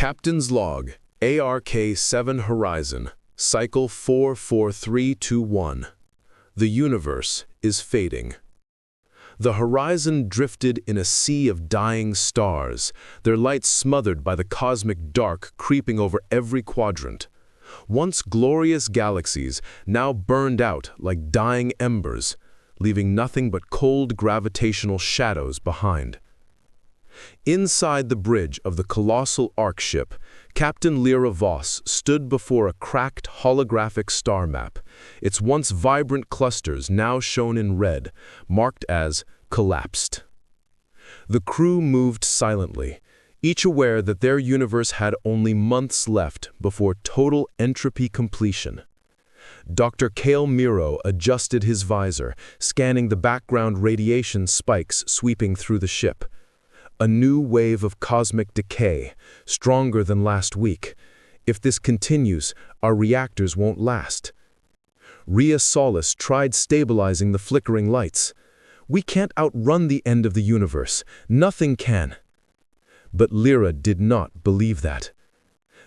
Captain's Log, ARK-7 HORIZON, Cycle 44321. The universe is fading. The horizon drifted in a sea of dying stars, their light smothered by the cosmic dark creeping over every quadrant. Once glorious galaxies now burned out like dying embers, leaving nothing but cold gravitational shadows behind. Inside the bridge of the colossal ARK ship, Captain Lyra Voss stood before a cracked holographic star map, its once vibrant clusters now shown in red, marked as collapsed. The crew moved silently, each aware that their universe had only months left before total entropy completion. Dr. Kale Miro adjusted his visor, scanning the background radiation spikes sweeping through the ship. A new wave of cosmic decay, stronger than last week. If this continues, our reactors won't last. Rhea Solis tried stabilizing the flickering lights. We can't outrun the end of the universe. Nothing can. But Lyra did not believe that.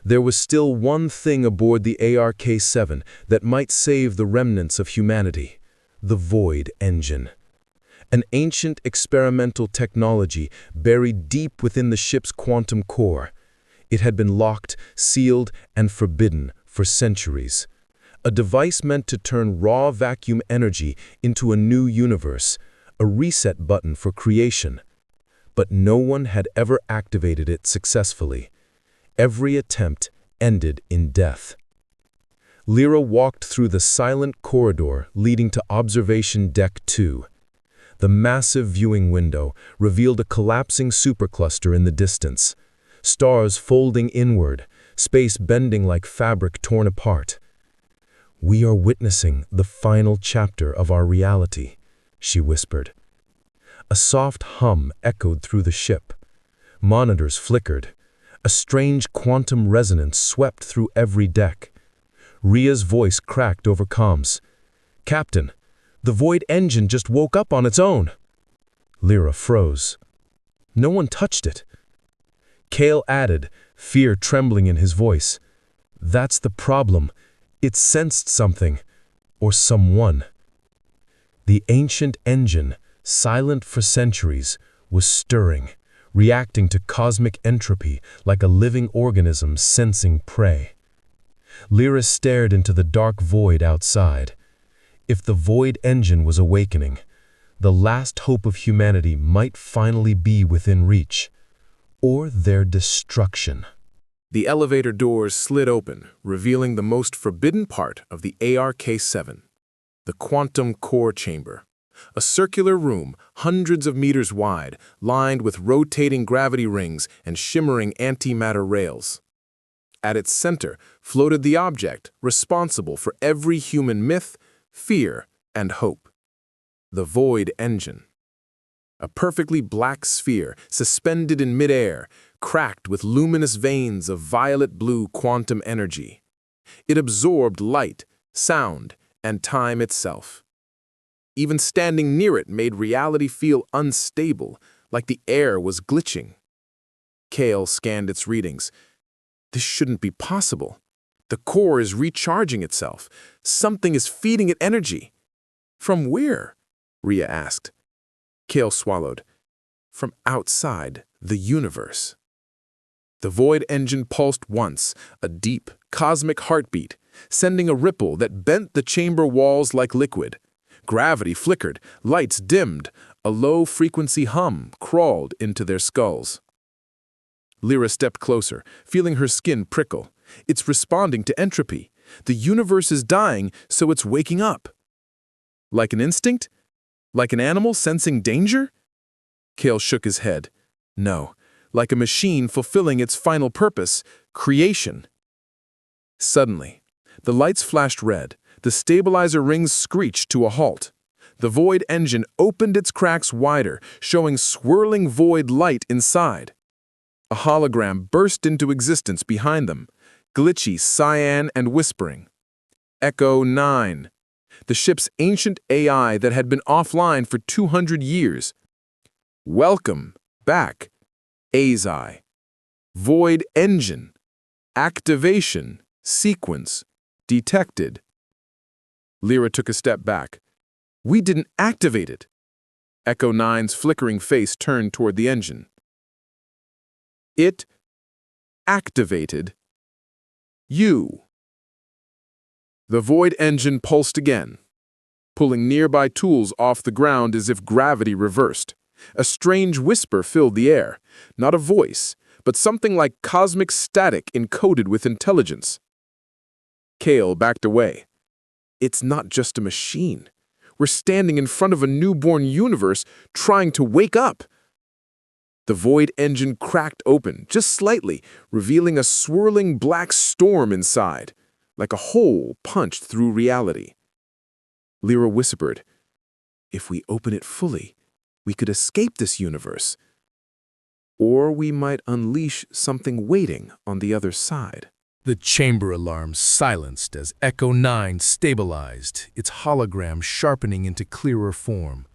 There was still one thing aboard the ARK-7 that might save the remnants of humanity: the Void Engine. An ancient experimental technology buried deep within the ship's quantum core. It had been locked, sealed, and forbidden for centuries. A device meant to turn raw vacuum energy into a new universe, a reset button for creation. But no one had ever activated it successfully. Every attempt ended in death. Lyra walked through the silent corridor leading to Observation Deck 2. The massive viewing window revealed a collapsing supercluster in the distance, stars folding inward, space bending like fabric torn apart. "We are witnessing the final chapter of our reality," she whispered. A soft hum echoed through the ship. Monitors flickered. A strange quantum resonance swept through every deck. Rhea's voice cracked over comms. "Captain, the Void Engine just woke up on its own." Lyra froze. No one touched it. Kale added, fear trembling in his voice. "That's the problem. It sensed something, or someone." The ancient engine, silent for centuries, was stirring, reacting to cosmic entropy like a living organism sensing prey. Lyra stared into the dark void outside. If the Void Engine was awakening, the last hope of humanity might finally be within reach, or their destruction. The elevator doors slid open, revealing the most forbidden part of the ARK-7, the quantum core chamber. A circular room, hundreds of meters wide, lined with rotating gravity rings and shimmering antimatter rails. At its center floated the object responsible for every human myth, fear, and hope: the Void Engine. A perfectly black sphere suspended in midair, cracked with luminous veins of violet-blue quantum energy. It absorbed light, sound, and time itself. Even standing near it made reality feel unstable, like the air was glitching. Kale scanned its readings. This shouldn't be possible. The core is recharging itself. Something is feeding it energy. From where? Rhea asked. Kale swallowed. From outside the universe. The Void Engine pulsed once, a deep, cosmic heartbeat, sending a ripple that bent the chamber walls like liquid. Gravity flickered, lights dimmed, a low-frequency hum crawled into their skulls. Lyra stepped closer, feeling her skin prickle. It's responding to entropy. The universe is dying, so it's waking up. Like an instinct? Like an animal sensing danger? Kale shook his head. No, like a machine fulfilling its final purpose, creation. Suddenly, the lights flashed red. The stabilizer rings screeched to a halt. The Void Engine opened its cracks wider, showing swirling void light inside. A hologram burst into existence behind them, glitchy, cyan, and whispering. Echo 9, the ship's ancient AI that had been offline for 200 years. "Welcome back, Azai." Void engine. Activation. Sequence. Detected. Lyra took a step back. We didn't activate it. Echo 9's flickering face turned toward the engine. It activated you. The void engine pulsed again, pulling nearby tools off the ground as if gravity reversed. A strange whisper filled the air, not a voice, but something like cosmic static encoded with intelligence. Kale backed away. It's not just a machine. We're standing in front of a newborn universe trying to wake up. The void engine cracked open, just slightly, revealing a swirling black storm inside, like a hole punched through reality. Lyra whispered, "If we open it fully, we could escape this universe. Or we might unleash something waiting on the other side." The chamber alarm silenced as Echo 9 stabilized, its hologram sharpening into clearer form.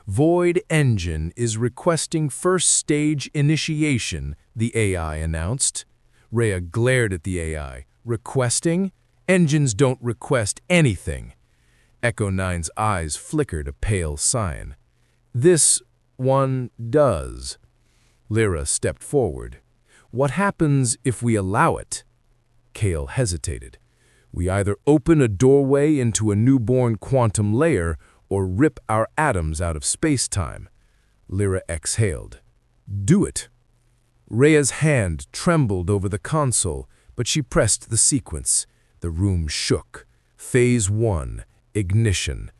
Void Engine is requesting first stage initiation, the AI announced. Rhea glared at the AI. Requesting? Engines don't request anything. Echo 9's eyes flickered a pale sign. This one does. Lyra stepped forward. What happens if we allow it? Kale hesitated. We either open a doorway into a newborn quantum layer or rip our atoms out of space-time. Lyra exhaled. Do it. Rhea's hand trembled over the console, but she pressed the sequence. The room shook. Phase 1, ignition.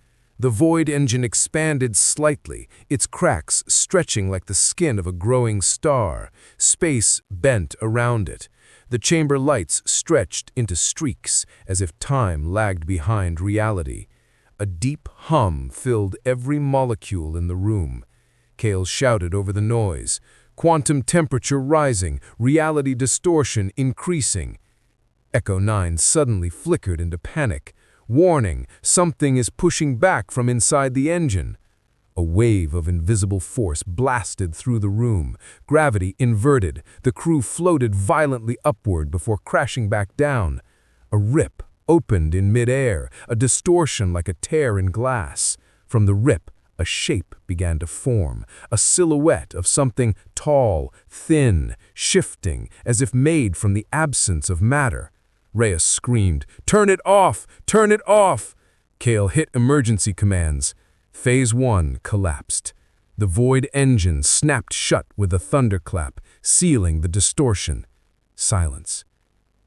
The void engine expanded slightly, its cracks stretching like the skin of a growing star. Space bent around it. The chamber lights stretched into streaks, as if time lagged behind reality. A deep hum filled every molecule in the room. Kale shouted over the noise. Quantum temperature rising, reality distortion increasing. Echo 9 suddenly flickered into panic. Warning, something is pushing back from inside the engine. A wave of invisible force blasted through the room. Gravity inverted. The crew floated violently upward before crashing back down. A rip opened in midair, a distortion like a tear in glass. From the rip, a shape began to form, a silhouette of something tall, thin, shifting, as if made from the absence of matter. Rhea screamed, "Turn it off! Turn it off!" Kale hit emergency commands. Phase 1 collapsed. The void engine snapped shut with a thunderclap, sealing the distortion. Silence.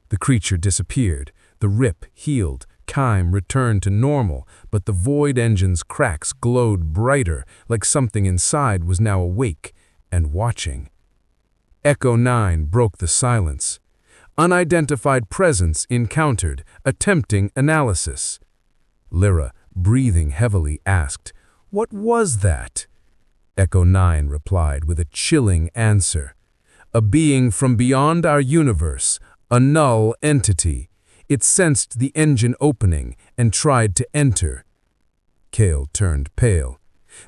The creature disappeared. The rip healed. Time returned to normal, but the void engine's cracks glowed brighter, like something inside was now awake and watching. Echo 9 broke the silence. Unidentified presence encountered, attempting analysis. Lyra, breathing heavily, asked, "What was that?" Echo 9 replied with a chilling answer. "A being from beyond our universe, a null entity. It sensed the engine opening and tried to enter." Kale turned pale.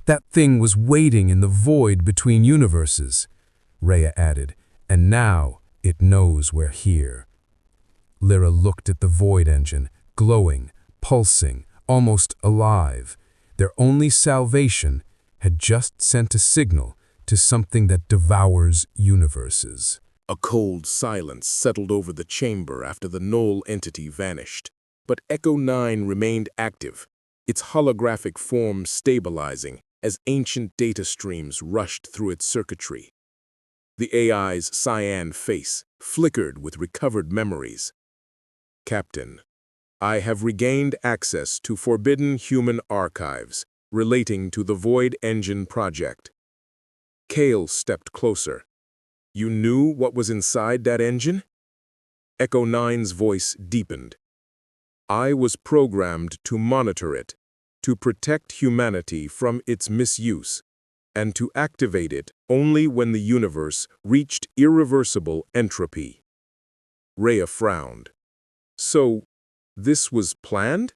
"That thing was waiting in the void between universes," Rhea added, "and now it knows we're here." Lyra looked at the void engine, glowing, pulsing, almost alive. Their only salvation had just sent a signal to something that devours universes. A cold silence settled over the chamber after the Null Entity vanished. But Echo 9 remained active, its holographic form stabilizing as ancient data streams rushed through its circuitry. The AI's cyan face flickered with recovered memories. "Captain, I have regained access to forbidden human archives relating to the Void Engine project." Kale stepped closer. "You knew what was inside that engine?" Echo 9's voice deepened. "I was programmed to monitor it, to protect humanity from its misuse, and to activate it only when the universe reached irreversible entropy." Rhea frowned. "So, this was planned?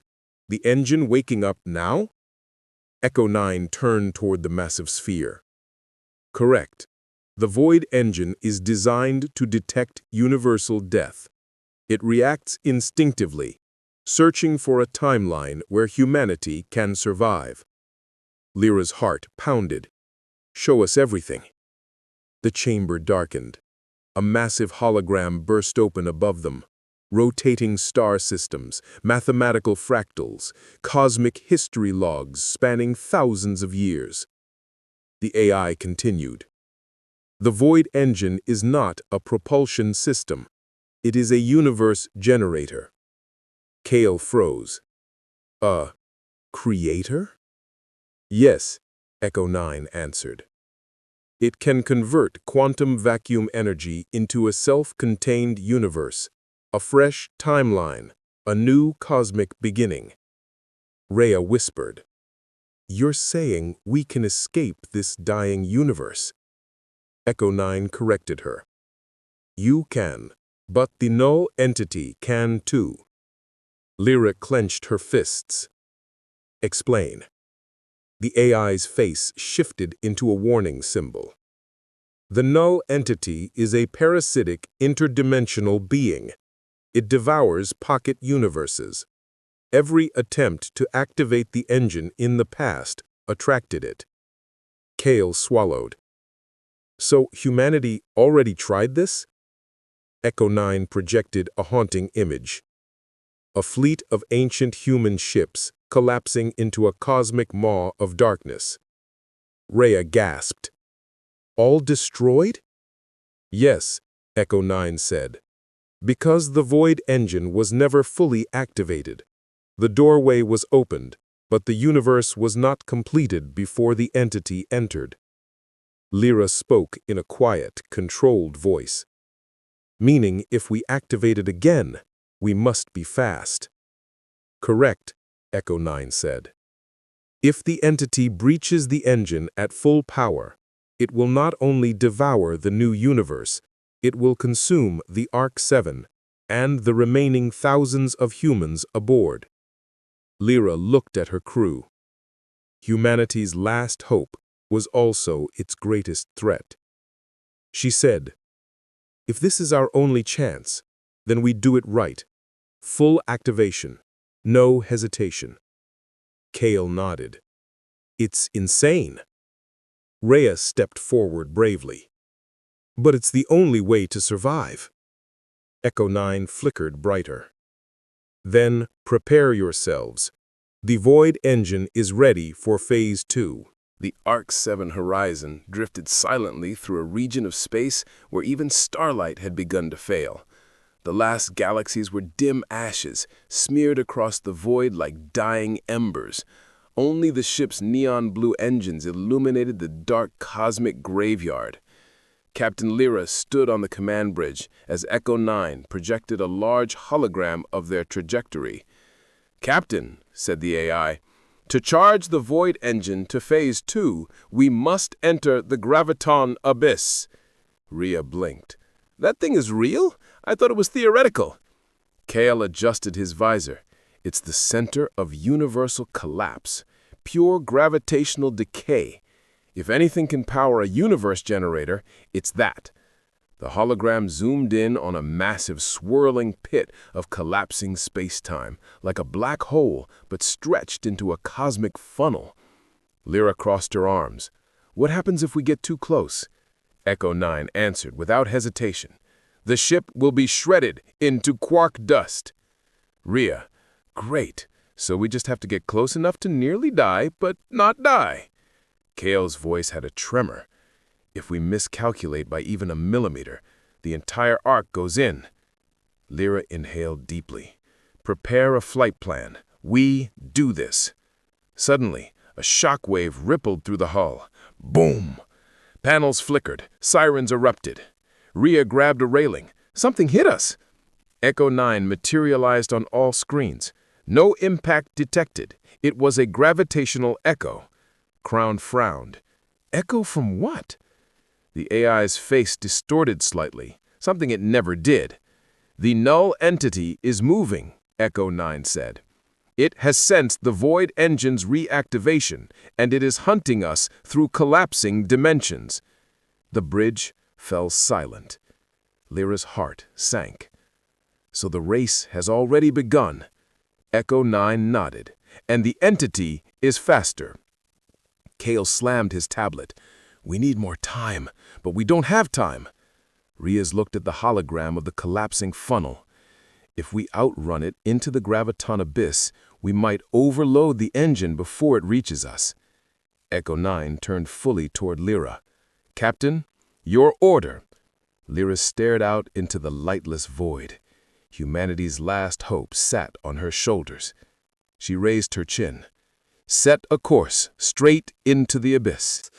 The engine waking up now?" Echo 9 turned toward the massive sphere. "Correct. The Void engine is designed to detect universal death. It reacts instinctively, searching for a timeline where humanity can survive. Lyra's heart pounded. "Show us everything." The chamber darkened. A massive hologram burst open above them. Rotating star systems, mathematical fractals, cosmic history logs spanning thousands of years. The AI continued. The Void engine is not a propulsion system. It is a universe generator. Kale froze. "A creator?" "Yes," Echo 9 answered. "It can convert quantum vacuum energy into a self-contained universe, a fresh timeline, a new cosmic beginning." Rhea whispered, "You're saying we can escape this dying universe?" Echo 9 corrected her. "You can, but the Null Entity can too." Lyra clenched her fists. "Explain." The AI's face shifted into a warning symbol. The Null Entity is a parasitic, interdimensional being. It devours pocket universes. Every attempt to activate the engine in the past attracted it. Kale swallowed. "So humanity already tried this?" Echo 9 projected a haunting image. A fleet of ancient human ships collapsing into a cosmic maw of darkness. Rhea gasped. "All destroyed?" "Yes," Echo 9 said. "Because the Void engine was never fully activated. The doorway was opened, but the universe was not completed before the entity entered." Lyra spoke in a quiet, controlled voice. "Meaning if we activate it again, we must be fast." "Correct," Echo 9 said. "If the entity breaches the engine at full power, it will not only devour the new universe, it will consume the ARK-7 and the remaining thousands of humans aboard." Lyra looked at her crew. Humanity's last hope was also its greatest threat. She said, "If this is our only chance, then we do it right. Full activation. No hesitation." Kale nodded. "It's insane." Rhea stepped forward bravely. "But it's the only way to survive." Echo 9 flickered brighter. "Then prepare yourselves. The Void engine is ready for Phase 2. The ARK-7 HORIZON drifted silently through a region of space where even starlight had begun to fail. The last galaxies were dim ashes, smeared across the void like dying embers. Only the ship's neon blue engines illuminated the dark cosmic graveyard. Captain Lyra stood on the command bridge as Echo 9 projected a large hologram of their trajectory. "Captain," said the AI, "to charge the Void engine to Phase 2, we must enter the Graviton Abyss." Rhea blinked. "That thing is real? I thought it was theoretical." Kale adjusted his visor. "It's the center of universal collapse, pure gravitational decay. If anything can power a universe generator, it's that." The hologram zoomed in on a massive swirling pit of collapsing space-time, like a black hole, but stretched into a cosmic funnel. Lyra crossed her arms. "What happens if we get too close?" Echo 9 answered without hesitation. "The ship will be shredded into quark dust." Rhea, "Great. So we just have to get close enough to nearly die, but not die." Kale's voice had a tremor. "If we miscalculate by even a millimeter, the entire arc goes in." Lyra inhaled deeply. "Prepare a flight plan. We do this." Suddenly, a shock wave rippled through the hull. Boom! Panels flickered. Sirens erupted. Rhea grabbed a railing. "Something hit us!" Echo 9 materialized on all screens. No impact detected. It was a gravitational echo. Crown frowned. "Echo from what?" The AI's face distorted slightly, something it never did. "The Null Entity is moving," Echo 9 said. "It has sensed the Void engine's reactivation, and it is hunting us through collapsing dimensions." The bridge fell silent. Lyra's heart sank. So the race has already begun. Echo 9 nodded. And the entity is faster. Kale slammed his tablet. We need more time, but we don't have time. Riaz looked at the hologram of the collapsing funnel. If we outrun it into the Graviton Abyss, we might overload the engine before it reaches us. Echo 9 turned fully toward Lyra. Captain, your order. Lyra stared out into the lightless void. Humanity's last hope sat on her shoulders. She raised her chin. Set a course straight into the abyss.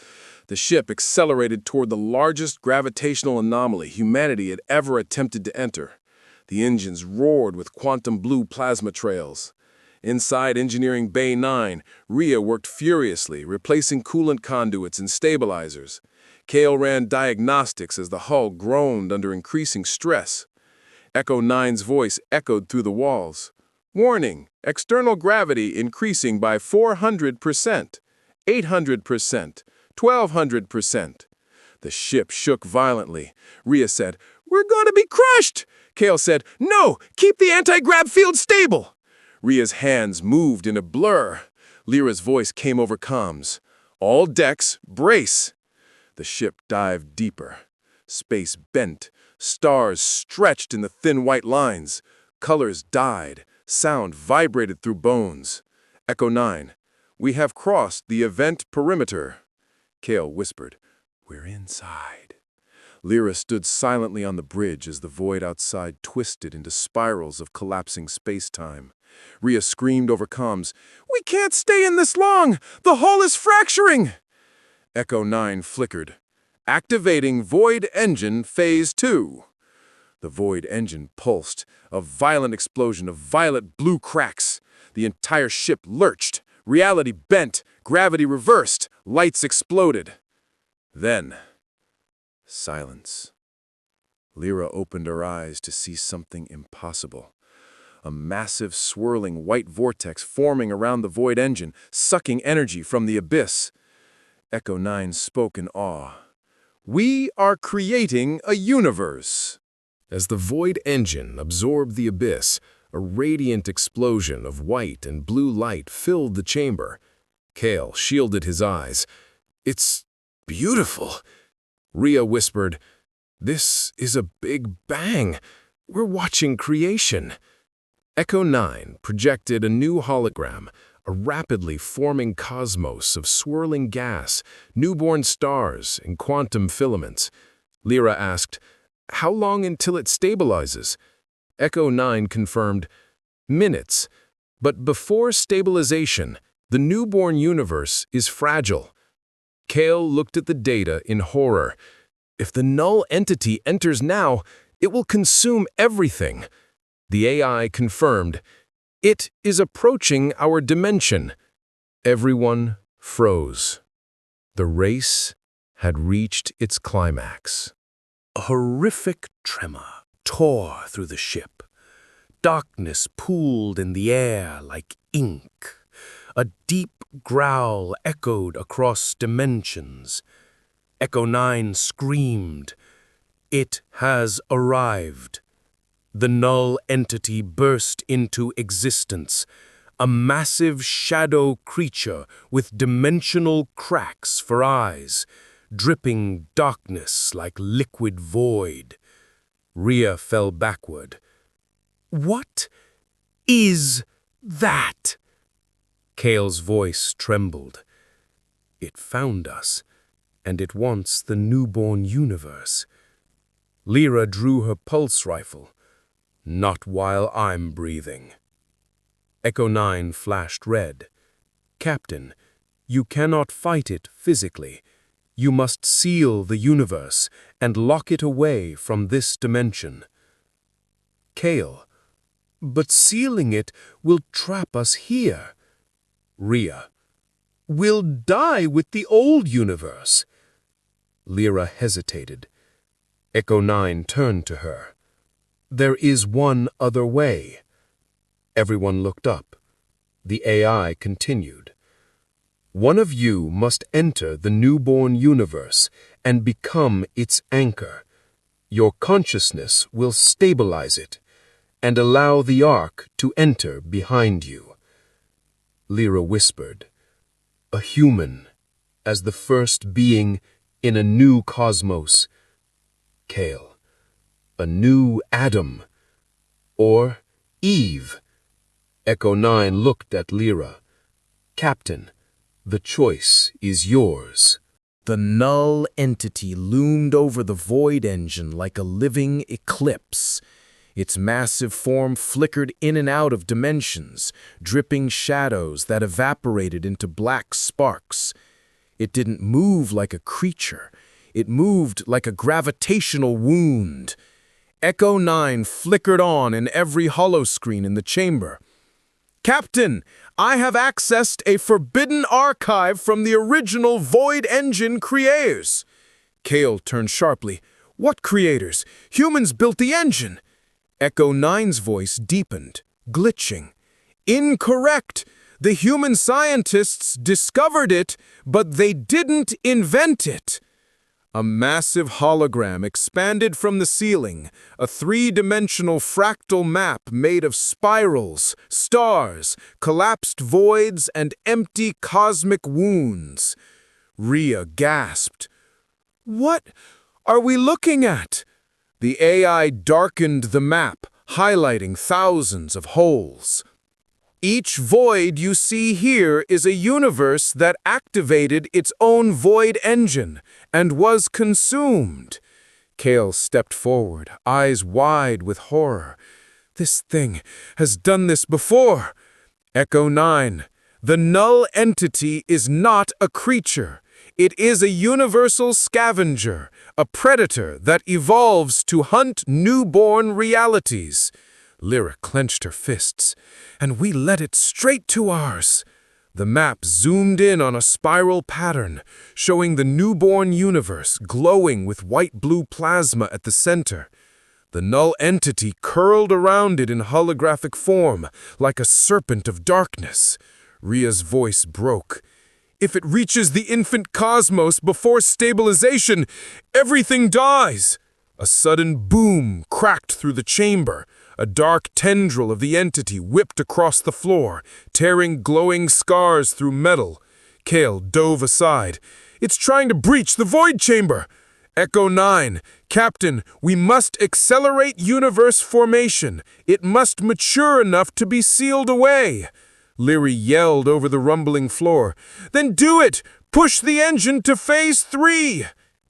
The ship accelerated toward the largest gravitational anomaly humanity had ever attempted to enter. The engines roared with quantum blue plasma trails. Inside Engineering Bay 9, Rhea worked furiously, replacing coolant conduits and stabilizers. Kale ran diagnostics as the hull groaned under increasing stress. Echo 9's voice echoed through the walls. Warning, external gravity increasing by 400%, 800%, 1200%. The ship shook violently. Rhea said, "We're going to be crushed!" Kale said, "No, keep the anti-grav field stable!" Rhea's hands moved in a blur. Lyra's voice came over comms. All decks, brace! The ship dived deeper. Space bent. Stars stretched in the thin white lines. Colors died. Sound vibrated through bones. Echo 9. We have crossed the event perimeter. Kale whispered, "We're inside." Lyra stood silently on the bridge as the void outside twisted into spirals of collapsing space-time. Rhea screamed over comms, "We can't stay in this long! The hull is fracturing!" Echo 9 flickered. Activating Void Engine Phase 2. The Void Engine pulsed, a violent explosion of violet blue cracks. The entire ship lurched. Reality bent. Gravity reversed. Lights exploded. Then, silence. Lyra opened her eyes to see something impossible. A massive, swirling white vortex forming around the Void Engine, sucking energy from the abyss. Echo 9 spoke in awe. "We are creating a universe." As the Void Engine absorbed the abyss, a radiant explosion of white and blue light filled the chamber. Kale shielded his eyes. "It's beautiful." Rhea whispered, "This is a big bang. We're watching creation." Echo 9 projected a new hologram, a rapidly forming cosmos of swirling gas, newborn stars, and quantum filaments. Lyra asked, "How long until it stabilizes?" Echo 9 confirmed, "Minutes. But before stabilization, the newborn universe is fragile." Kale looked at the data in horror. "If the Null Entity enters now, it will consume everything." The AI confirmed, "It is approaching our dimension." Everyone froze. The race had reached its climax. A horrific tremor tore through the ship. Darkness pooled in the air like ink. A deep growl echoed across dimensions. Echo 9 screamed, "It has arrived." The Null Entity burst into existence, a massive shadow creature with dimensional cracks for eyes, dripping darkness like liquid void. Rhea fell backward. "What is that?" Kale's voice trembled. "It found us, and it wants the newborn universe." Lyra drew her pulse rifle. "Not while I'm breathing." Echo 9 flashed red. "Captain, you cannot fight it physically. You must seal the universe and lock it away from this dimension." Kale, "But sealing it will trap us here." Rhea, "We'll die with the old universe." Lyra hesitated. Echo 9 turned to her. "There is one other way." Everyone looked up. The AI continued. "One of you must enter the newborn universe and become its anchor. Your consciousness will stabilize it and allow the Ark to enter behind you. Lyra whispered, a human, as the first being in a new cosmos. Kale, a new Adam, or Eve. Echo 9 looked at Lyra. Captain, the choice is yours. The Null Entity loomed over the void engine like a living eclipse. Its massive form flickered in and out of dimensions, dripping shadows that evaporated into black sparks. It didn't move like a creature. It moved like a gravitational wound. Echo 9 flickered on in every holoscreen in the chamber. Captain, I have accessed a forbidden archive from the original Void Engine creators. Kale turned sharply. What creators? Humans built the engine. Echo 9's voice deepened, glitching. Incorrect. The human scientists discovered it, but they didn't invent it. A massive hologram expanded from the ceiling, a three-dimensional fractal map made of spirals, stars, collapsed voids, and empty cosmic wounds. Rhea gasped. What are we looking at? The AI darkened the map, highlighting thousands of holes. Each void you see here is a universe that activated its own void engine and was consumed. Kale stepped forward, eyes wide with horror. This thing has done this before. Echo 9. The Null Entity is not a creature. It is a universal scavenger, a predator that evolves to hunt newborn realities. Lyra clenched her fists. And we led it straight to ours. The map zoomed in on a spiral pattern, showing the newborn universe glowing with white-blue plasma at the center. The Null Entity curled around it in holographic form, like a serpent of darkness. Rhea's voice broke. If it reaches the infant cosmos before stabilization, everything dies. A sudden boom cracked through the chamber. A dark tendril of the entity whipped across the floor, tearing glowing scars through metal. Kale dove aside. It's trying to breach the void chamber. Echo 9. Captain, we must accelerate universe formation. It must mature enough to be sealed away. Lyra yelled over the rumbling floor. Then do it! Push the engine to Phase 3!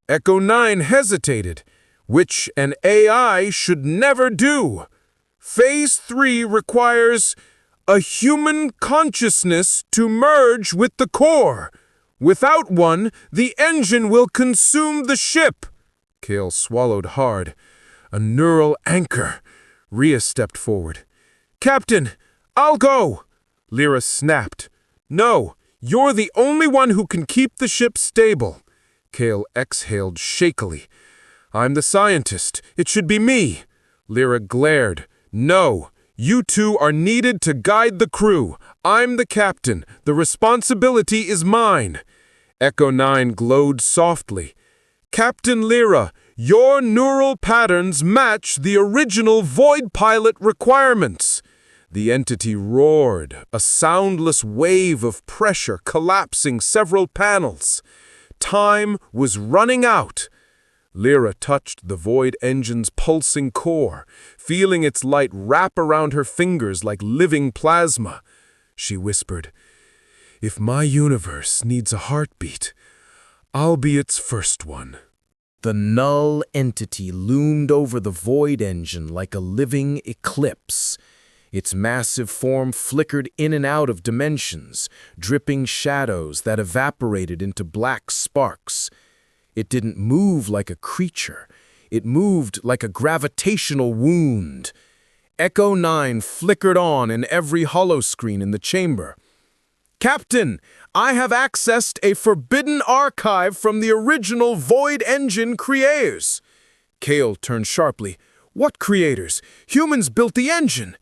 Echo 9 hesitated, which an AI should never do. Phase 3 requires a human consciousness to merge with the core. Without one, the engine will consume the ship. Kale swallowed hard. A neural anchor. Rhea stepped forward. Captain, I'll go. Lyra snapped. No, you're the only one who can keep the ship stable. Kale exhaled shakily. I'm the scientist. It should be me. Lyra glared. No, you two are needed to guide the crew. I'm the captain. The responsibility is mine. Echo 9 glowed softly. Captain Lyra, your neural patterns match the original Void Pilot requirements. The entity roared, a soundless wave of pressure collapsing several panels. Time was running out. Lyra touched the void engine's pulsing core, feeling its light wrap around her fingers like living plasma. She whispered, If my universe needs a heartbeat, I'll be its first one. The Null Entity loomed over the void engine like a living eclipse. Its massive form flickered in and out of dimensions, dripping shadows that evaporated into black sparks. It didn't move like a creature. It moved like a gravitational wound. Echo 9 flickered on in every holoscreen in the chamber. Captain, I have accessed a forbidden archive from the original Void Engine creators. Kale turned sharply. What creators? Humans built the engine.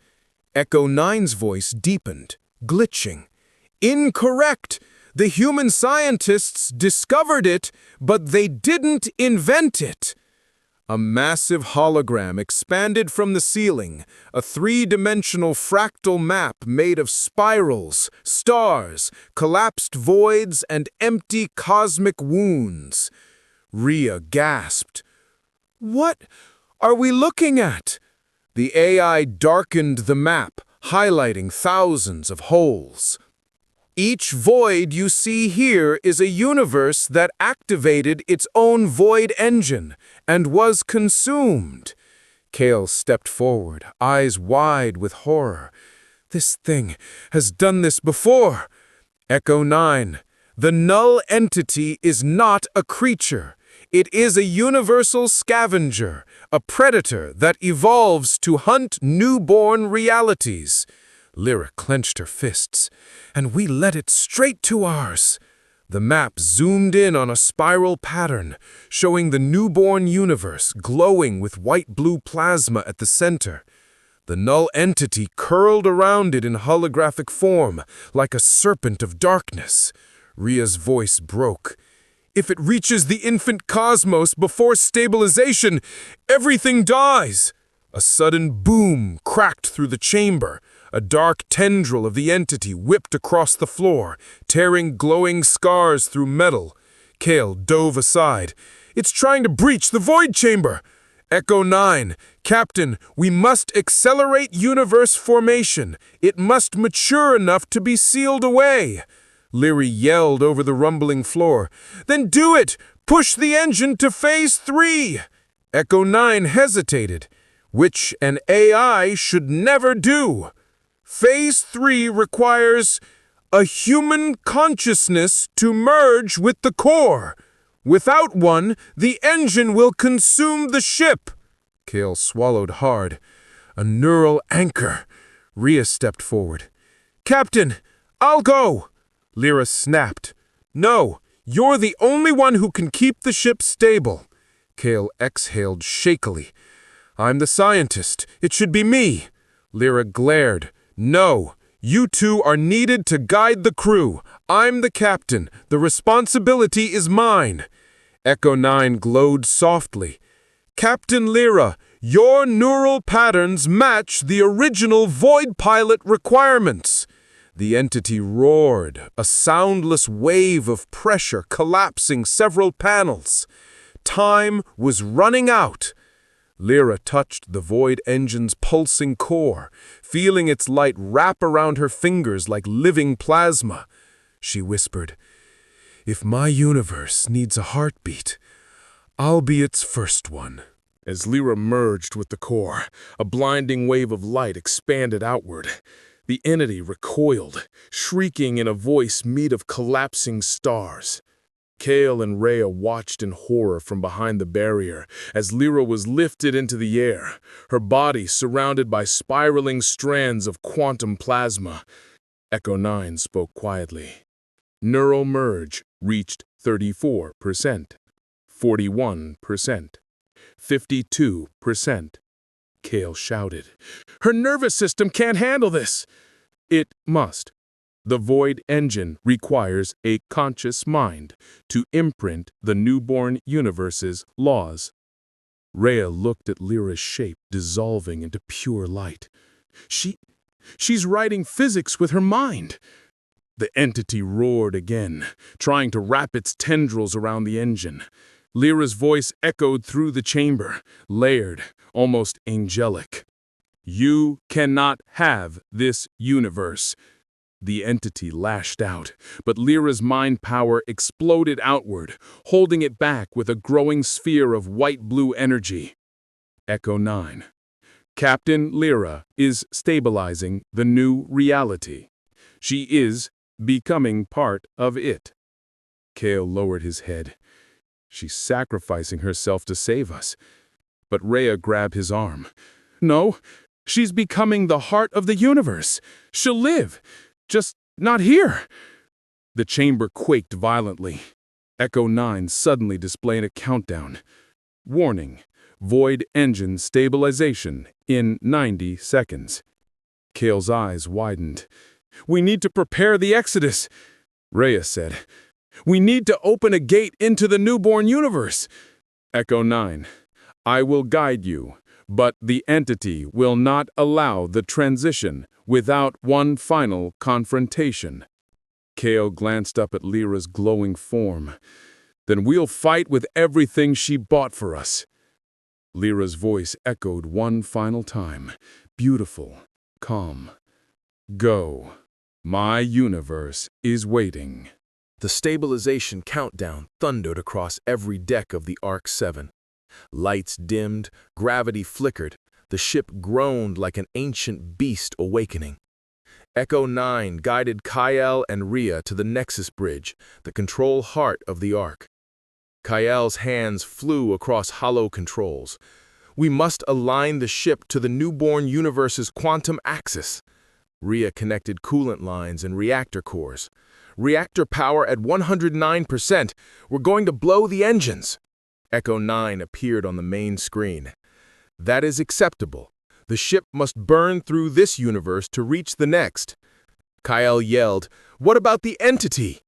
Echo 9's voice deepened, glitching. Incorrect. The human scientists discovered it, but they didn't invent it. A massive hologram expanded from the ceiling, a three-dimensional fractal map made of spirals, stars, collapsed voids, and empty cosmic wounds. Rhea gasped. "What are we looking at?" The AI darkened the map, highlighting thousands of holes. "Each void you see here is a universe that activated its own void engine and was consumed." Kale stepped forward, eyes wide with horror. "This thing has done this before." Echo 9. The Null Entity is not a creature. It is a universal scavenger, a predator that evolves to hunt newborn realities. Lyra clenched her fists. "And we led it straight to ours." The map zoomed in on a spiral pattern, showing the newborn universe glowing with white-blue plasma at the center. The Null Entity curled around it in holographic form, like a serpent of darkness. Rhea's voice broke. "If it reaches the infant cosmos before stabilization, everything dies." A sudden boom cracked through the chamber. A dark tendril of the entity whipped across the floor, tearing glowing scars through metal. Kale dove aside. "It's trying to breach the void chamber." Echo 9. "Captain, we must accelerate universe formation. It must mature enough to be sealed away." Lyra yelled over the rumbling floor. "Then do it! Push the engine to Phase 3! Echo 9 hesitated, which an AI should never do. Phase 3 requires a human consciousness to merge with the core. Without one, the engine will consume the ship." Kale swallowed hard. "A neural anchor." Rhea stepped forward. "Captain, I'll go." Lyra snapped. "No, you're the only one who can keep the ship stable." Kale exhaled shakily. "I'm the scientist. It should be me." Lyra glared. "No, you two are needed to guide the crew. I'm the captain. The responsibility is mine." Echo 9 glowed softly. "Captain Lyra, your neural patterns match the original Void Pilot requirements." The entity roared, a soundless wave of pressure collapsing several panels. Time was running out. Lyra touched the void engine's pulsing core, feeling its light wrap around her fingers like living plasma. She whispered, "If my universe needs a heartbeat, I'll be its first one." As Lyra merged with the core, a blinding wave of light expanded outward. The entity recoiled, shrieking in a voice made of collapsing stars. Kale and Rhea watched in horror from behind the barrier as Lyra was lifted into the air, her body surrounded by spiraling strands of quantum plasma. Echo 9 spoke quietly. Neural merge reached 34%, 41%, 52%. Kale shouted, "Her nervous system can't handle this!" "It must. The void engine requires a conscious mind to imprint the newborn universe's laws." Rhea looked at Lyra's shape dissolving into pure light. She's writing physics with her mind." The entity roared again, trying to wrap its tendrils around the engine. Lyra's voice echoed through the chamber, layered, almost angelic. "You cannot have this universe." The entity lashed out, but Lyra's mind power exploded outward, holding it back with a growing sphere of white-blue energy. Echo 9. Captain Lyra is stabilizing the new reality. She is becoming part of it. Kale lowered his head. "She's sacrificing herself to save us." But Rhea grabbed his arm. "No, she's becoming the heart of the universe. She'll live. Just not here." The chamber quaked violently. Echo 9 suddenly displayed a countdown. "Warning, void engine stabilization in 90 seconds. Kale's eyes widened. "We need to prepare the Exodus." Rhea said, "We need to open a gate into the newborn universe." Echo 9, "I will guide you, but the entity will not allow the transition without one final confrontation." Kale glanced up at Lyra's glowing form. "Then we'll fight with everything she bought for us." Lyra's voice echoed one final time, beautiful, calm. "Go. My universe is waiting." The stabilization countdown thundered across every deck of the ARK-7. Lights dimmed, gravity flickered, the ship groaned like an ancient beast awakening. Echo 9 guided Kyle and Rhea to the Nexus Bridge, the control heart of the Ark. Kyle's hands flew across hollow controls. "We must align the ship to the newborn universe's quantum axis." Rhea connected coolant lines and reactor cores. "Reactor power at 109%. We're going to blow the engines." Echo 9 appeared on the main screen. "That is acceptable. The ship must burn through this universe to reach the next." Kyle yelled, "What about the entity?"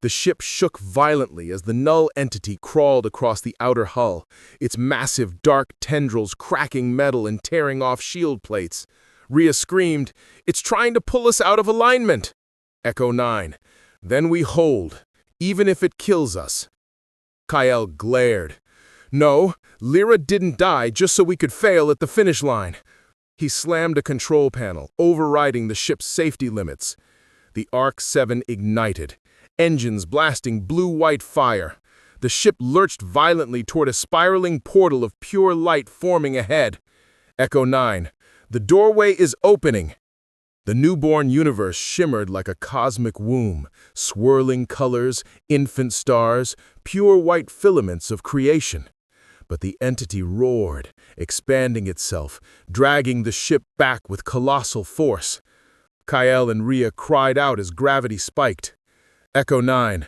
The ship shook violently as the Null Entity crawled across the outer hull, its massive dark tendrils cracking metal and tearing off shield plates. Rhea screamed, "It's trying to pull us out of alignment." Echo 9, "Then we hold, even if it kills us." Kyle glared. "No, Lyra didn't die just so we could fail at the finish line." He slammed a control panel, overriding the ship's safety limits. The ARK-7 ignited, engines blasting blue-white fire. The ship lurched violently toward a spiraling portal of pure light forming ahead. Echo 9, "The doorway is opening." The newborn universe shimmered like a cosmic womb, swirling colors, infant stars, pure white filaments of creation. But the entity roared, expanding itself, dragging the ship back with colossal force. Kyle and Rhea cried out as gravity spiked. Echo 9,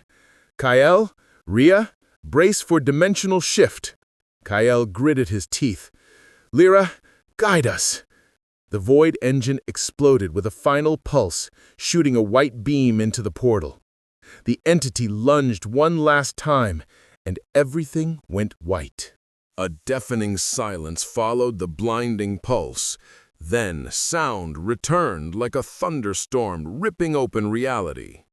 "Kyle, Rhea, brace for dimensional shift." Kyle gritted his teeth. "Lyra, guide us." The void engine exploded with a final pulse, shooting a white beam into the portal. The entity lunged one last time, and everything went white. A deafening silence followed the blinding pulse. Then sound returned like a thunderstorm ripping open reality.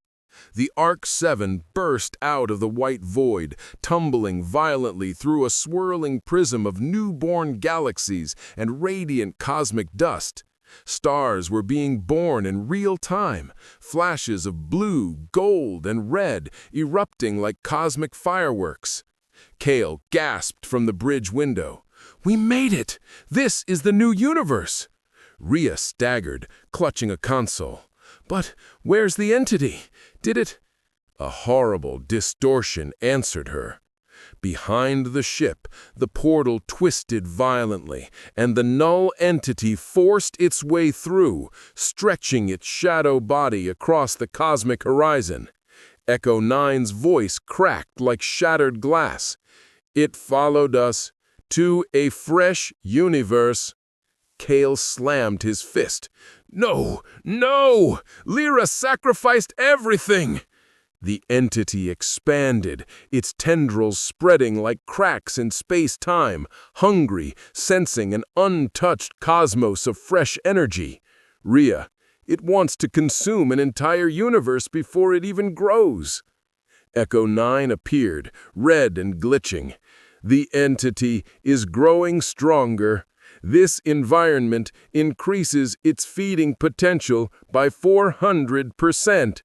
The ARK-7 burst out of the white void, tumbling violently through a swirling prism of newborn galaxies and radiant cosmic dust. Stars were being born in real time, flashes of blue, gold, and red erupting like cosmic fireworks. Kale gasped from the bridge window. "We made it! This is the new universe!" Rhea staggered, clutching a console. "But where's the entity? Did it—" A horrible distortion answered her. Behind the ship, the portal twisted violently, and the Null Entity forced its way through, stretching its shadow body across the cosmic horizon. Echo 9's voice cracked like shattered glass. "It followed us to a fresh universe." Kale slammed his fist. "No! No! Lyra sacrificed everything!" The entity expanded, its tendrils spreading like cracks in space-time, hungry, sensing an untouched cosmos of fresh energy. "Rhea, it wants to consume an entire universe before it even grows." Echo 9 appeared, red and glitching. "The entity is growing stronger. This environment increases its feeding potential by 400%.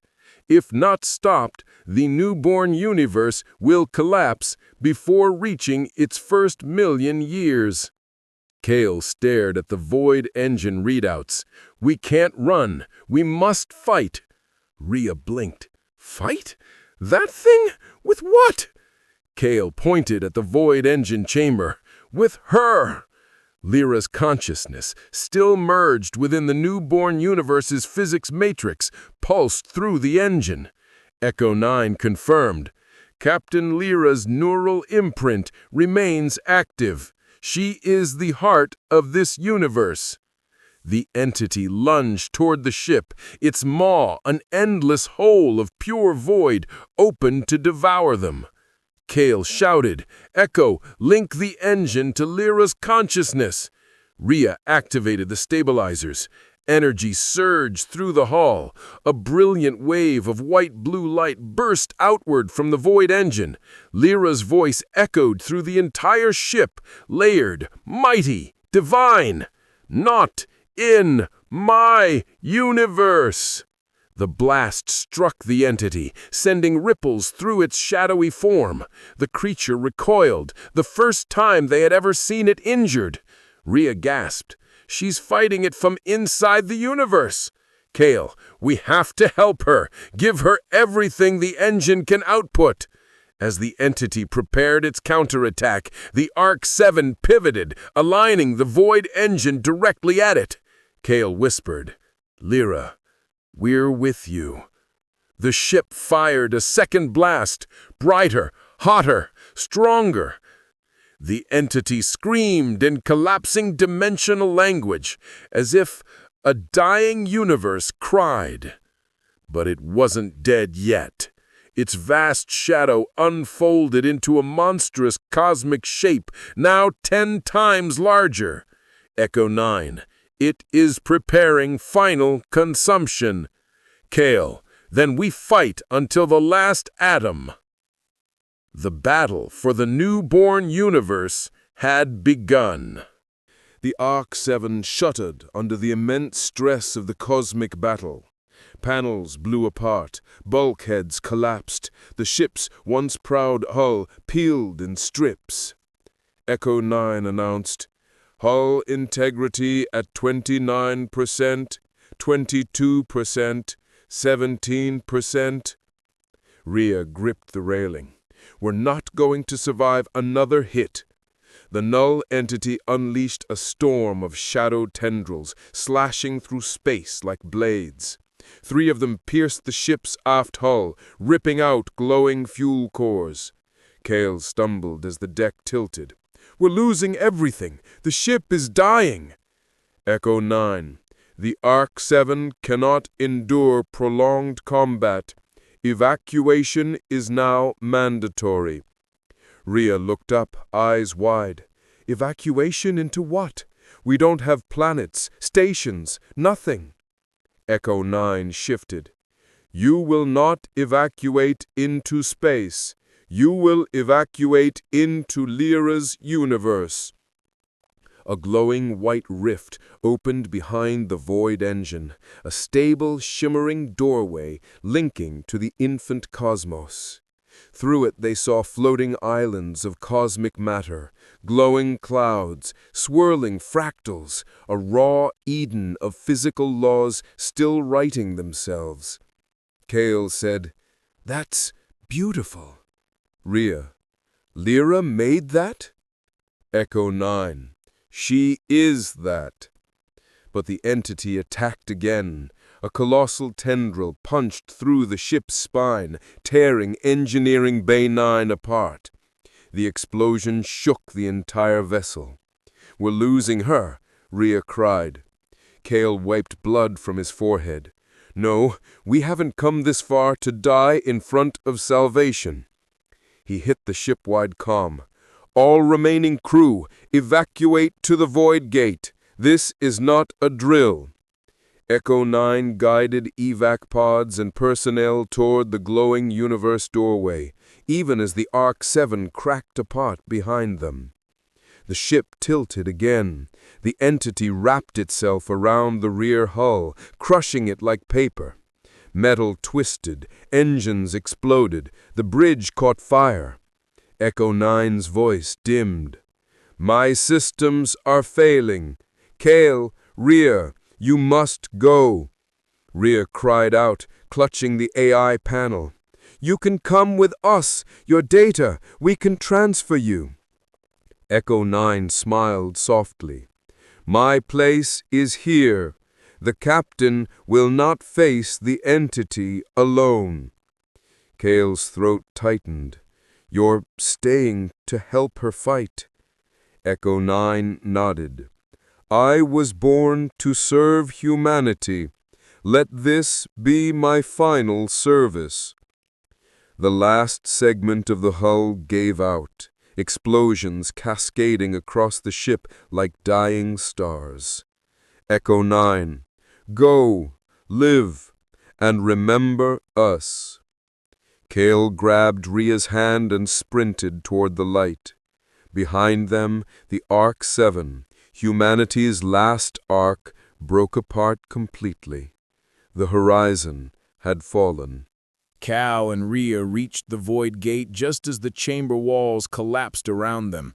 If not stopped, the newborn universe will collapse before reaching its first 1,000,000 years." Kale stared at the void engine readouts. "We can't run. We must fight." Rhea blinked. "Fight? That thing? With what?" Kale pointed at the void engine chamber. "With her!" Lyra's consciousness, still merged within the newborn universe's physics matrix, pulsed through the engine. Echo 9 confirmed. "Captain Lyra's neural imprint remains active. She is the heart of this universe." The entity lunged toward the ship, its maw an endless hole of pure void, open to devour them. Kale shouted, "Echo, link the engine to Lyra's consciousness!" Rhea activated the stabilizers. Energy surged through the hull. A brilliant wave of white-blue light burst outward from the void engine. Lyra's voice echoed through the entire ship, layered, mighty, divine. "Not in my universe!" The blast struck the entity, sending ripples through its shadowy form. The creature recoiled, the first time they had ever seen it injured. Rhea gasped. "She's fighting it from inside the universe." "Kale, we have to help her. Give her everything the engine can output." As the entity prepared its counterattack, the ARK-7 pivoted, aligning the void engine directly at it. Kale whispered, "Lyra, we're with you." The ship fired a second blast, brighter, hotter, stronger. The entity screamed in collapsing dimensional language, as if a dying universe cried. But it wasn't dead yet. Its vast shadow unfolded into a monstrous cosmic shape, now 10 times larger. Echo 9. It is preparing final consumption. Kale, then we fight until the last atom. The battle for the newborn universe had begun. The ARK-7 shuddered under the immense stress of the cosmic battle. Panels blew apart, bulkheads collapsed, the ship's once proud hull peeled in strips. Echo 9 announced, "Hull integrity at 29%, 22%, 17%. Rhea gripped the railing. "We're not going to survive another hit." The Null Entity unleashed a storm of shadow tendrils, slashing through space like blades. 3 of them pierced the ship's aft hull, ripping out glowing fuel cores. Kale stumbled as the deck tilted. "We're losing everything. The ship is dying." Echo 9. "The ARK-7 cannot endure prolonged combat. Evacuation is now mandatory." Rhea looked up, eyes wide. "Evacuation into what? We don't have planets, stations, nothing." Echo 9 shifted. "You will not evacuate into space. You will evacuate into Lyra's universe." A glowing white rift opened behind the void engine, a stable, shimmering doorway linking to the infant cosmos. Through it they saw floating islands of cosmic matter, glowing clouds, swirling fractals, a raw Eden of physical laws still writing themselves. Kale said, "That's beautiful." Rhea, "Lyra made that?" Echo 9. "She is that." But the entity attacked again. A colossal tendril punched through the ship's spine, tearing Engineering Bay 9 apart. The explosion shook the entire vessel. "We're losing her," Rhea cried. Kale wiped blood from his forehead. "No, we haven't come this far to die in front of salvation." He hit the ship-wide comm. "All remaining crew, evacuate to the void gate. This is not a drill." Echo 9 guided evac pods and personnel toward the glowing universe doorway, even as the ARK-7 cracked apart behind them. The ship tilted again. The entity wrapped itself around the rear hull, crushing it like paper. Metal twisted, engines exploded, the bridge caught fire. Echo 9's voice dimmed. "My systems are failing. Kale, Rhea, you must go." Rhea cried out, clutching the AI panel. "You can come with us. Your data. We can transfer you." Echo 9 smiled softly. "My place is here. The captain will not face the entity alone." Kale's throat tightened. "You're staying to help her fight?" Echo 9 nodded. I was born to serve humanity. Let this be my final service. The last segment of the hull gave out, explosions cascading across the ship like dying stars. Echo 9, go, live, and remember us. Kale grabbed Rhea's hand and sprinted toward the light. Behind them, the ARK-7, humanity's last ark, broke apart completely. The horizon had fallen. Cal and Rhea reached the void gate just as the chamber walls collapsed around them.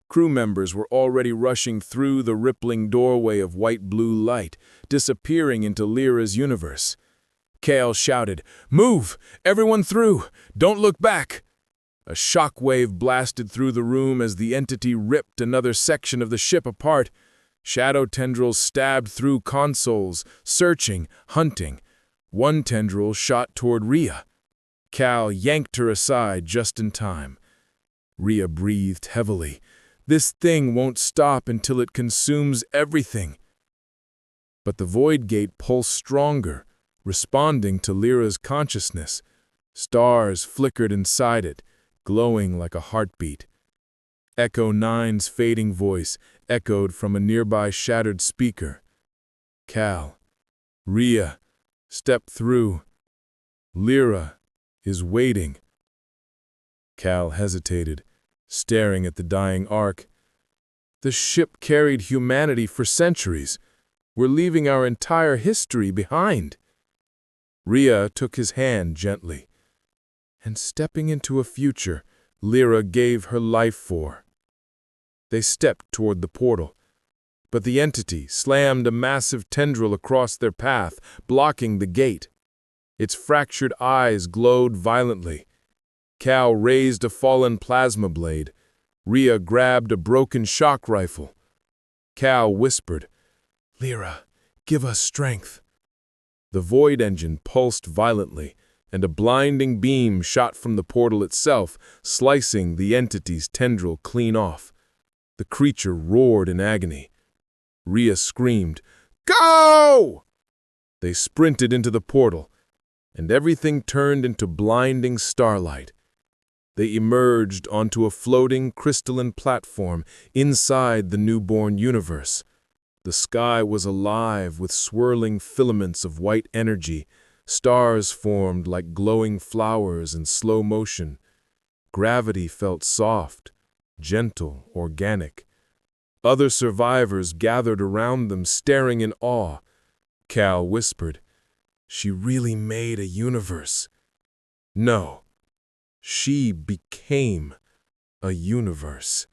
Crew members were already rushing through the rippling doorway of white-blue light, disappearing into Lyra's universe. Cal shouted, "Move! Everyone through! Don't look back!" A shockwave blasted through the room as the entity ripped another section of the ship apart. Shadow tendrils stabbed through consoles, searching, hunting. One tendril shot toward Rhea. Cal yanked her aside just in time. Rhea breathed heavily. This thing won't stop until it consumes everything. But the void gate pulsed stronger, responding to Lyra's consciousness. Stars flickered inside it, glowing like a heartbeat. Echo 9's fading voice echoed from a nearby shattered speaker. Cal, Rhea, step through. Lyra is waiting. Cal hesitated, staring at the dying Ark. The ship carried humanity for centuries. We're leaving our entire history behind. Rhea took his hand gently. And stepping into a future Lyra gave her life for. They stepped toward the portal, but the entity slammed a massive tendril across their path, blocking the gate. Its fractured eyes glowed violently. Cal raised a fallen plasma blade. Rhea grabbed a broken shock rifle. Cal whispered, "Lyra, give us strength." The void engine pulsed violently, and a blinding beam shot from the portal itself, slicing the entity's tendril clean off. The creature roared in agony. Rhea screamed, "Go!" They sprinted into the portal, and everything turned into blinding starlight. They emerged onto a floating crystalline platform inside the newborn universe. The sky was alive with swirling filaments of white energy. Stars formed like glowing flowers in slow motion. Gravity felt soft, gentle, organic. Other survivors gathered around them, staring in awe. Cal whispered, "She really made a universe." No, she became a universe.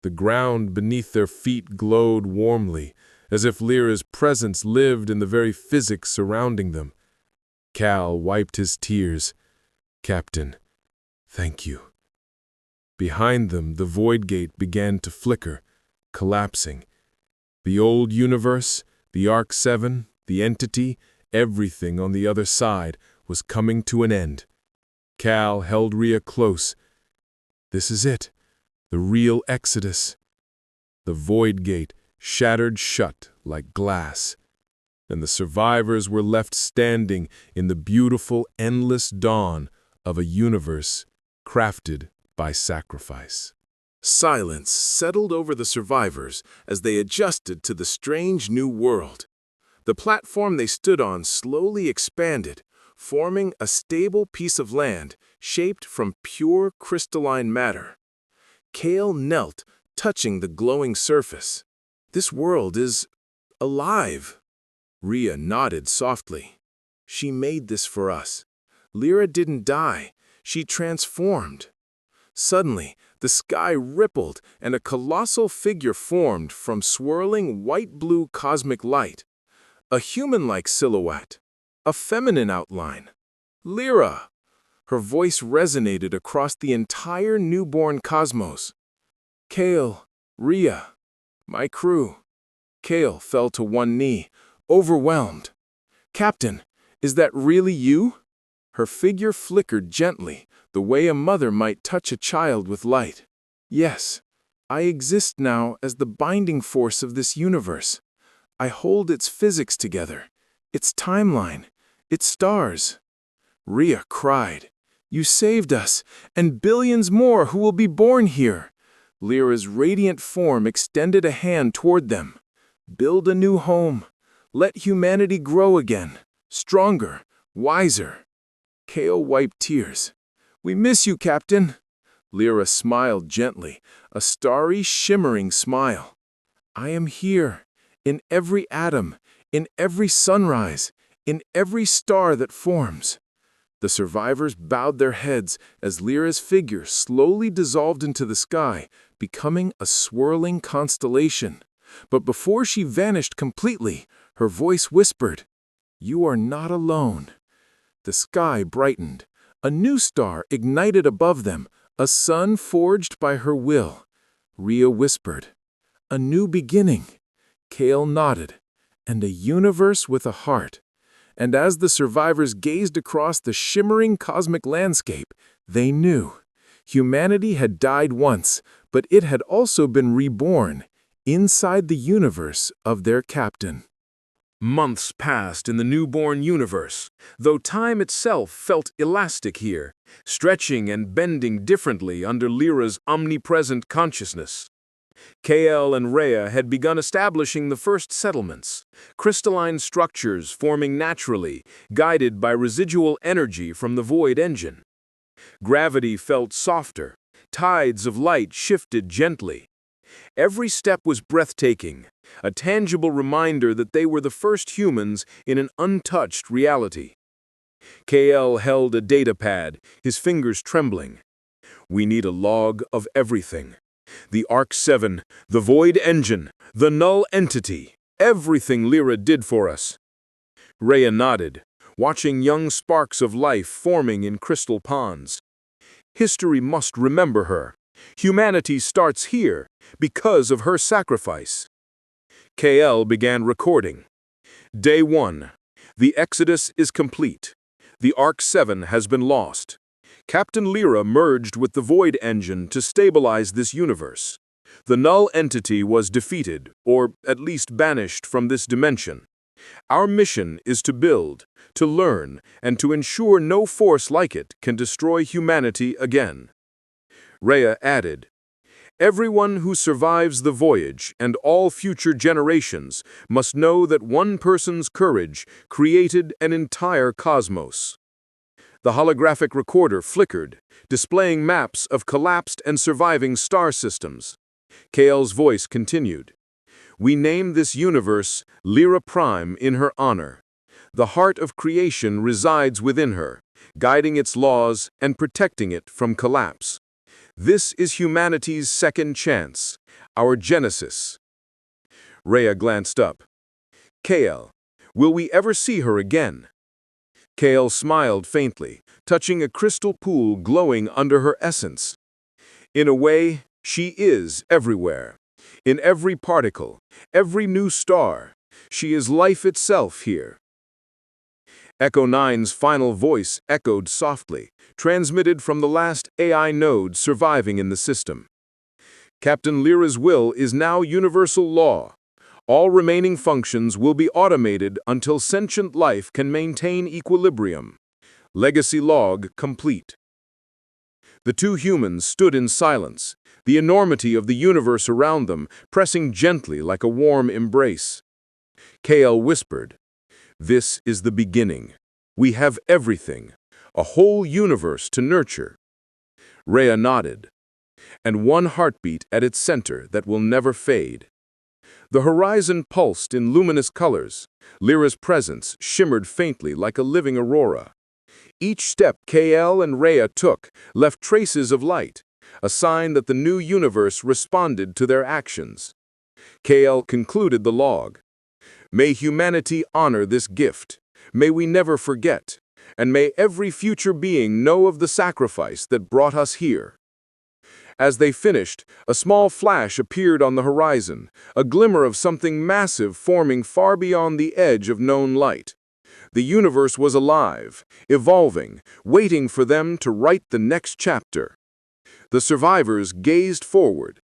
The ground beneath their feet glowed warmly, as if Lyra's presence lived in the very physics surrounding them. Cal wiped his tears. "Captain, thank you." Behind them, the void gate began to flicker, collapsing. The old universe, the ARK-7, the entity, everything on the other side was coming to an end. Cal held Rhea close. "This is it, the real Exodus." The void gate shattered shut like glass, and the survivors were left standing in the beautiful, endless dawn of a universe crafted by sacrifice. Silence settled over the survivors as they adjusted to the strange new world. The platform they stood on slowly expanded, forming a stable piece of land shaped from pure crystalline matter. Kale knelt, touching the glowing surface. "This world is alive." Rhea nodded softly. "She made this for us. Lyra didn't die. She transformed." Suddenly, the sky rippled and a colossal figure formed from swirling white-blue cosmic light. A human-like silhouette. A feminine outline. "Lyra!" Her voice resonated across the entire newborn cosmos. "Kale, Rhea, my crew." Kale fell to one knee, overwhelmed. "Captain, is that really you?" Her figure flickered gently, the way a mother might touch a child with light. "Yes, I exist now as the binding force of this universe. I hold its physics together, its timeline, its stars. Rhea cried, "You saved us, and billions more who will be born here." Lyra's radiant form extended a hand toward them. "Build a new home. Let humanity grow again, stronger, wiser." Kao wiped tears. "We miss you, Captain." Lyra smiled gently, a starry, shimmering smile. "I am here, in every atom, in every sunrise, in every star that forms." The survivors bowed their heads as Lyra's figure slowly dissolved into the sky, becoming a swirling constellation. But before she vanished completely, her voice whispered, "You are not alone." The sky brightened. A new star ignited above them, a sun forged by her will. Rhea whispered, "A new beginning." Kale nodded, "And a universe with a heart." And as the survivors gazed across the shimmering cosmic landscape, they knew humanity had died once, but it had also been reborn inside the universe of their captain. Months passed in the newborn universe, though time itself felt elastic here, stretching and bending differently under Lyra's omnipresent consciousness. Kael and Rhea had begun establishing the first settlements, crystalline structures forming naturally, guided by residual energy from the void engine. Gravity felt softer, tides of light shifted gently. Every step was breathtaking, a tangible reminder that they were the first humans in an untouched reality. Kael held a datapad, his fingers trembling. "We need a log of everything. The ARK-7, the Void Engine, the Null Entity, everything Lyra did for us." Rhea nodded, watching young sparks of life forming in crystal ponds. "History must remember her. Humanity starts here because of her sacrifice." Kael began recording. Day 1. The Exodus is complete. The ARK-7 has been lost. Captain Lyra merged with the Void Engine to stabilize this universe. The Null Entity was defeated, or at least banished from this dimension. Our mission is to build, to learn, and to ensure no force like it can destroy humanity again. Rhea added, "Everyone who survives the voyage and all future generations must know that one person's courage created an entire cosmos." The holographic recorder flickered, displaying maps of collapsed and surviving star systems. Kael's voice continued, "We name this universe Lyra Prime in her honor. The heart of creation resides within her, guiding its laws and protecting it from collapse. This is humanity's second chance, our genesis." Rhea glanced up. "Kael, will we ever see her again?" Kael smiled faintly, touching a crystal pool glowing under her essence. "In a way, she is everywhere. In every particle, every new star. She is life itself here." Echo 9's final voice echoed softly, transmitted from the last AI node surviving in the system. "Captain Lyra's will is now universal law. All remaining functions will be automated until sentient life can maintain equilibrium. Legacy log complete." The two humans stood in silence, the enormity of the universe around them pressing gently like a warm embrace. Kael whispered, "This is the beginning. We have everything, a whole universe to nurture." Rhea nodded, "And one heartbeat at its center that will never fade." The horizon pulsed in luminous colors. Lyra's presence shimmered faintly like a living aurora. Each step Kael and Rhea took left traces of light, a sign that the new universe responded to their actions. Kael concluded the log. "May humanity honor this gift. May we never forget. And may every future being know of the sacrifice that brought us here." As they finished, a small flash appeared on the horizon, a glimmer of something massive forming far beyond the edge of known light. The universe was alive, evolving, waiting for them to write the next chapter. The survivors gazed forward.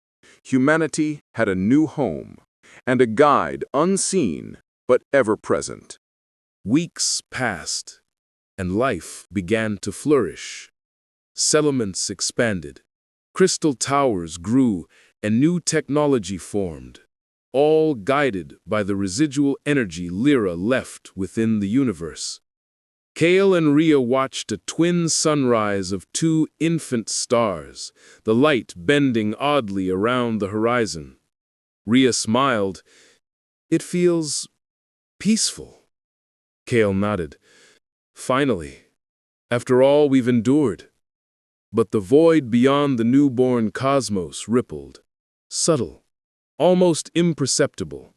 humanity had a new home, and a guide unseen but ever-present. Weeks passed, and life began to flourish. Settlements expanded, crystal towers grew, and new technology formed, all guided by the residual energy Lyra left within the universe. Kale and Rhea watched a twin sunrise of two infant stars, the light bending oddly around the horizon. Rhea smiled. "It feels peaceful." Kale nodded. "Finally, after all we've endured." But the void beyond the newborn cosmos rippled, subtle, almost imperceptible.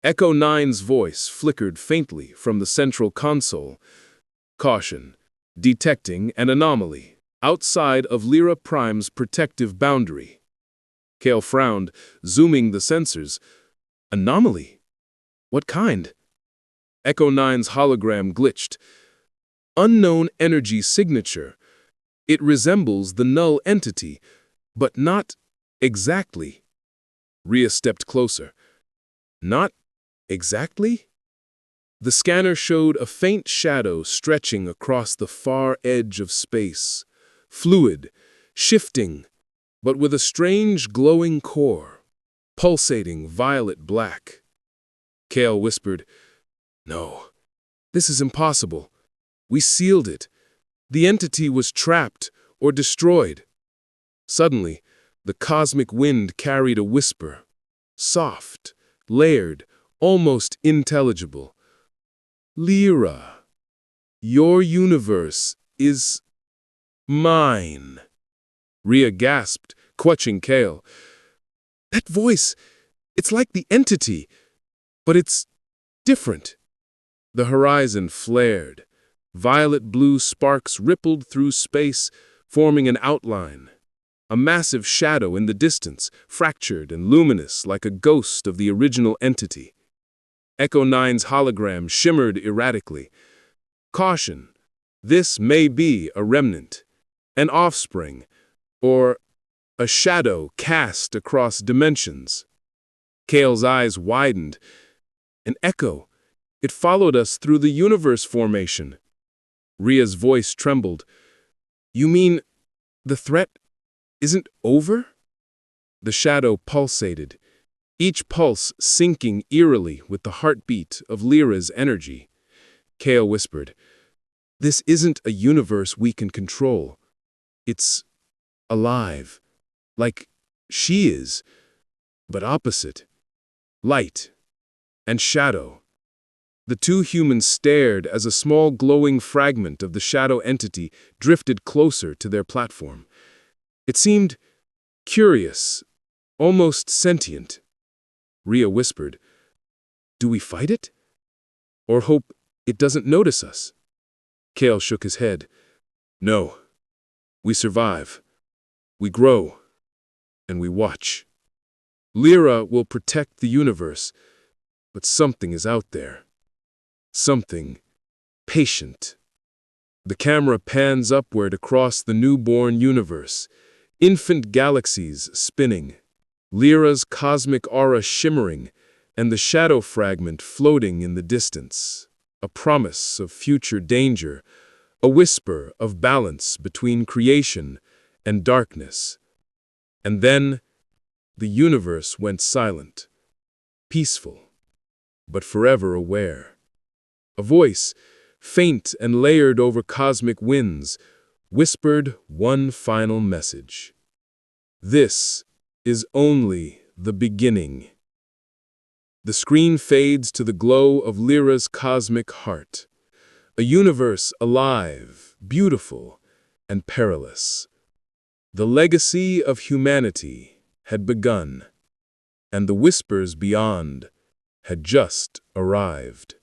Echo 9's voice flickered faintly from the central console. "Caution, detecting an anomaly outside of Lyra Prime's protective boundary." Kale frowned, zooming the sensors. "Anomaly? What kind?" Echo 9's hologram glitched. "Unknown energy signature. It resembles the Null Entity, but not exactly." Rhea stepped closer. "Not exactly?" The scanner showed a faint shadow stretching across the far edge of space, fluid, shifting, but with a strange glowing core, pulsating violet black. Kale whispered, "No, this is impossible. We sealed it. The entity was trapped or destroyed." Suddenly, the cosmic wind carried a whisper, soft, layered, almost intelligible. "Lyra, your universe is mine." Rhea gasped, clutching Kale. "That voice, it's like the entity, but it's different." The horizon flared. Violet-blue sparks rippled through space, forming an outline. A massive shadow in the distance, fractured and luminous like a ghost of the original entity. Echo 9's hologram shimmered erratically. "Caution, this may be a remnant, an offspring, or a shadow cast across dimensions." Kale's eyes widened. "An echo. It followed us through the universe formation." Rhea's voice trembled. "You mean the threat isn't over?" The shadow pulsated, each pulse syncing eerily with the heartbeat of Lyra's energy. Kale whispered, "This isn't a universe we can control. It's alive, like she is, but opposite. Light and shadow." The two humans stared as a small glowing fragment of the shadow entity drifted closer to their platform. It seemed curious, almost sentient. Rhea whispered, "Do we fight it? Or hope it doesn't notice us?" Kale shook his head. "No. We survive. We grow. And we watch. Lyra will protect the universe, but something is out there. Something patient." The camera pans upward across the newborn universe, infant galaxies spinning, Lyra's cosmic aura shimmering, and the shadow fragment floating in the distance, a promise of future danger, a whisper of balance between creation and darkness. And then the universe went silent, peaceful, but forever aware. A voice, faint and layered over cosmic winds, whispered one final message. "This is only the beginning." The screen fades to the glow of Lyra's cosmic heart, a universe alive, beautiful, and perilous. The legacy of humanity had begun, and the whispers beyond had just arrived.